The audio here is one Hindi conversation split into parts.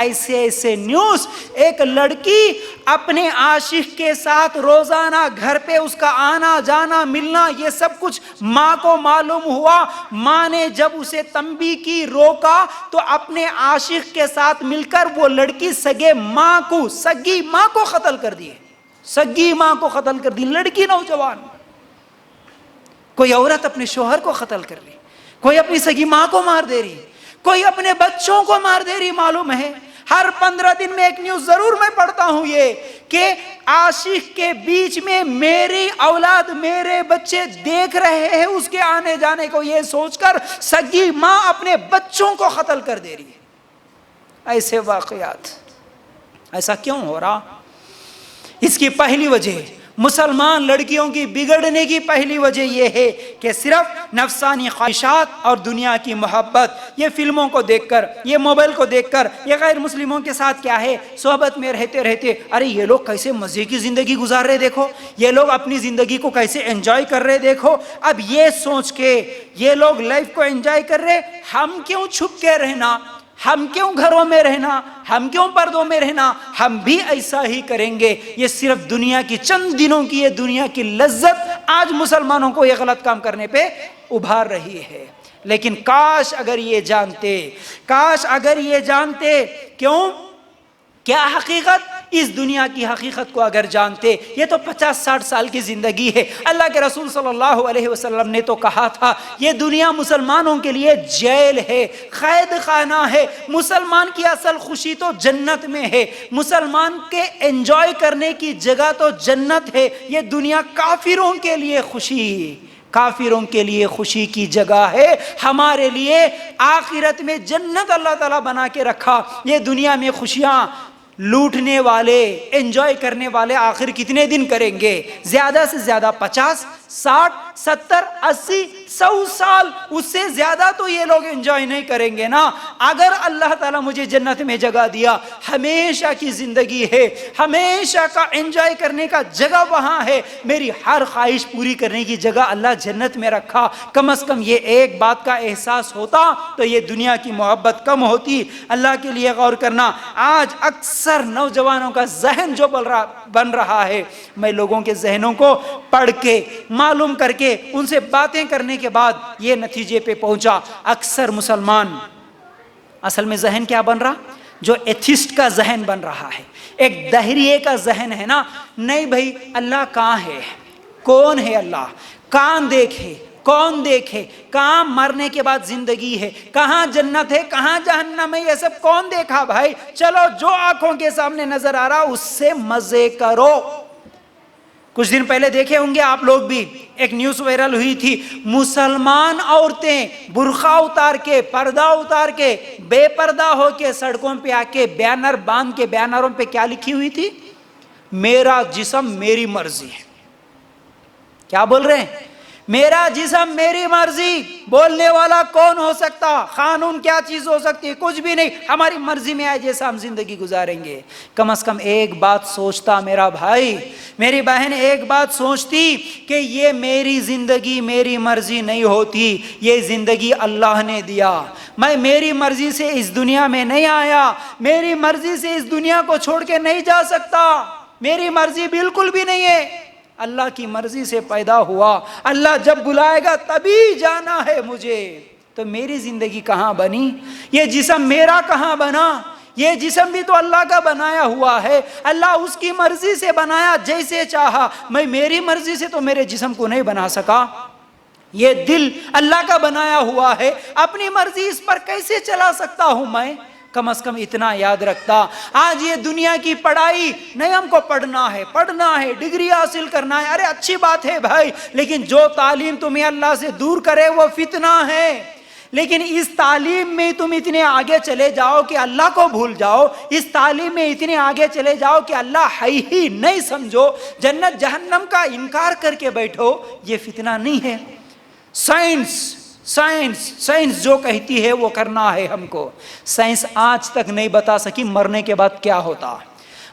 ऐसे ऐसे न्यूज़। एक लड़की अपने आशिक के साथ रोजाना घर पे उसका आना जाना मिलना ये सब कुछ माँ को मालूम हुआ। माँ ने जब उसे तंबी की, रोका, तो अपने आशिक के साथ मिलकर वो लड़की सगी माँ को कत्ल कर दी। सगी माँ को कत्ल कर दी। लड़की नौजवान, कोई औरत अपने शोहर को कत्ल कर ली, कोई अपनी सगी माँ को मार दे रही, कोई अपने बच्चों को मार दे रही। मालूम है हर 15 दिन में एक न्यूज़ जरूर मैं पढ़ता हूं ये कि आशिक के बीच में मेरी औलाद, मेरे बच्चे देख रहे हैं उसके आने जाने को, ये सोचकर सगी माँ अपने बच्चों को कत्ल कर दे रही है। ऐसे वाकयात ऐसा क्यों हो रहा? इसकी पहली वजह, मुसलमान लड़कियों की बिगड़ने की पहली वजह यह है कि सिर्फ नफसानी ख्वाहिशात और दुनिया की मोहब्बत, ये फिल्मों को देखकर, ये मोबाइल को देखकर, ये गैर मुस्लिमों के साथ क्या है सोहबत में रहते रहते, अरे ये लोग कैसे मज़े की ज़िंदगी गुजार रहे देखो, ये लोग अपनी ज़िंदगी को कैसे एंजॉय कर रहे देखो। अब ये सोच के ये लोग लाइफ को एंजॉय कर रहे, हम क्यों छुप के रहना, हम क्यों घरों में रहना, हम क्यों पर्दों में रहना, हम भी ऐसा ही करेंगे। ये सिर्फ दुनिया की चंद दिनों की, ये दुनिया की लज्जत आज मुसलमानों को ये गलत काम करने पे उभार रही है। लेकिन काश अगर ये जानते, काश अगर ये जानते, क्यों, क्या हकीकत, इस दुनिया की हकीकत को अगर जानते। ये तो 50-60 साल की जिंदगी है। अल्लाह के रसूल सल्लल्लाहु अलैहि वसल्लम ने तो कहा था ये दुनिया मुसलमानों के लिए जेल है, कैद खाना है। मुसलमान की असल खुशी तो जन्नत में है, मुसलमान के एंजॉय करने की जगह तो जन्नत है। ये दुनिया काफिरों के लिए खुशी, काफिरों के लिए खुशी की जगह है। हमारे लिए आखिरत में जन्नत अल्लाह ताला बना के रखा। ये दुनिया में खुशियां लूटने वाले, एंजॉय करने वाले आखिर कितने दिन करेंगे? ज्यादा से ज्यादा 50, 60, 70, 80, 100 साल, उससे ज्यादा तो ये लोग एंजॉय नहीं करेंगे ना। अगर अल्लाह ताला मुझे जन्नत में जगह दिया, हमेशा की जिंदगी है, हमेशा का एंजॉय करने का जगह वहां है, मेरी हर ख्वाहिश पूरी करने की जगह अल्लाह जन्नत में रखा, कम से कम ये एक बात का एहसास होता तो ये दुनिया की मोहब्बत कम होती। अल्लाह के लिए गौर करना। आज अक्सर नौजवानों का जहन जो बन रहा है, मैं लोगों के जहनों को पढ़ के, मालूम करके, उनसे बातें करने के बाद ये नतीजे पे पहुंचा, अक्सर मुसलमान असल में जहन क्या बन रहा, जो एथिस्ट का जहन बन रहा है, एक दहरिये का जहन है ना। नहीं भाई, अल्लाह कहाँ है, कौन है अल्लाह, कहाँ देखे, कौन देखे, कहाँ मरने के बाद जिंदगी है, कहाँ जन्नत है, कहाँ जहन्नम है, ये सब कौन देखा भाई। चलो जो आंखों के सामने नजर आ रहा उससे मजे करो। कुछ दिन पहले देखे होंगे आप लोग भी, एक न्यूज़ वायरल हुई थी, मुसलमान औरतें बुर्खा उतार के, पर्दा उतार के, बेपर्दा होके सड़कों पे आके बैनर बांध के, बैनरों पे क्या लिखी हुई थी, मेरा जिस्म मेरी मर्जी। क्या बोल रहे हैं, मेरा जिस्म मेरी मर्जी। बोलने वाला कौन हो सकता, कानून क्या चीज हो सकती है, कुछ भी नहीं, हमारी मर्जी में आए जैसा हम जिंदगी गुजारेंगे। कम से कम एक बात सोचता मेरा भाई, मेरी बहन, एक बात सोचती कि ये मेरी जिंदगी मेरी मर्जी नहीं होती, ये जिंदगी अल्लाह ने दिया। मैं मेरी मर्जी से इस दुनिया में नहीं आया, मेरी मर्जी से इस दुनिया को छोड़ के नहीं जा सकता, मेरी मर्जी बिल्कुल भी नहीं है, अल्लाह की मर्जी से पैदा हुआ, अल्लाह जब बुलाएगा तभी जाना है मुझे। तो मेरी जिंदगी कहाँ बनी, ये जिस्म मेरा कहाँ बना, ये जिस्म भी तो अल्लाह का बनाया हुआ है, अल्लाह उसकी मर्जी से बनाया जैसे चाहा। मैं मेरी मर्जी से तो मेरे जिस्म को नहीं बना सका। ये दिल अल्लाह का बनाया हुआ है, अपनी मर्जी इस पर कैसे चला सकता हूं मैं। कम से कम इतना याद रखता। आज ये दुनिया की पढ़ाई नहीं, हमको पढ़ना है, डिग्री हासिल करना है, अरे अच्छी बात है भाई, लेकिन जो तालीम तुम्हें अल्लाह से दूर करे वो फितना है। लेकिन इस तालीम में तुम इतने आगे चले जाओ कि अल्लाह को भूल जाओ, इस तालीम में इतने आगे चले जाओ कि अल्लाह है ही नहीं समझो, जन्नत जहन्नम का इनकार करके बैठो, ये फितना नहीं है। साइंस जो कहती है वो करना है हमको। साइंस आज तक नहीं बता सकी मरने के बाद क्या होता,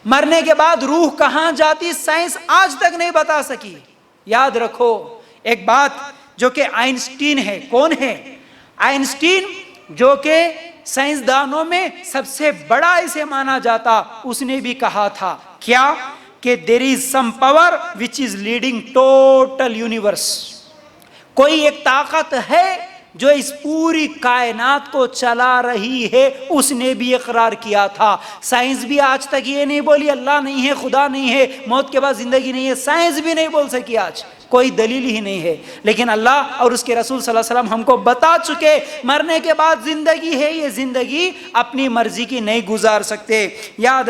मरने के बाद रूह कहाँ जाती, साइंस आज तक नहीं बता सकी। याद रखो एक बात, जो कि आइंस्टीन है, कौन है आइंस्टीन, जो कि साइंसदानों में सबसे बड़ा इसे माना जाता, उसने भी कहा था क्या कि there is some power which is leading total universe. कोई एक ताकत है जो इस पूरी कायनात को चला रही है, उसने भी इकरार किया था। साइंस भी आज तक ये नहीं बोली अल्लाह नहीं है, खुदा नहीं है, मौत के बाद जिंदगी नहीं है, साइंस भी नहीं बोल सकी, आज कोई दलील ही नहीं है। लेकिन अल्लाह और उसके रसूल सल्लल्लाहु अलैहि वसल्लम हमको बता चुके मरने के बाद जिंदगी है, ये जिंदगी अपनी मर्जी की नहीं गुजार सकते। याद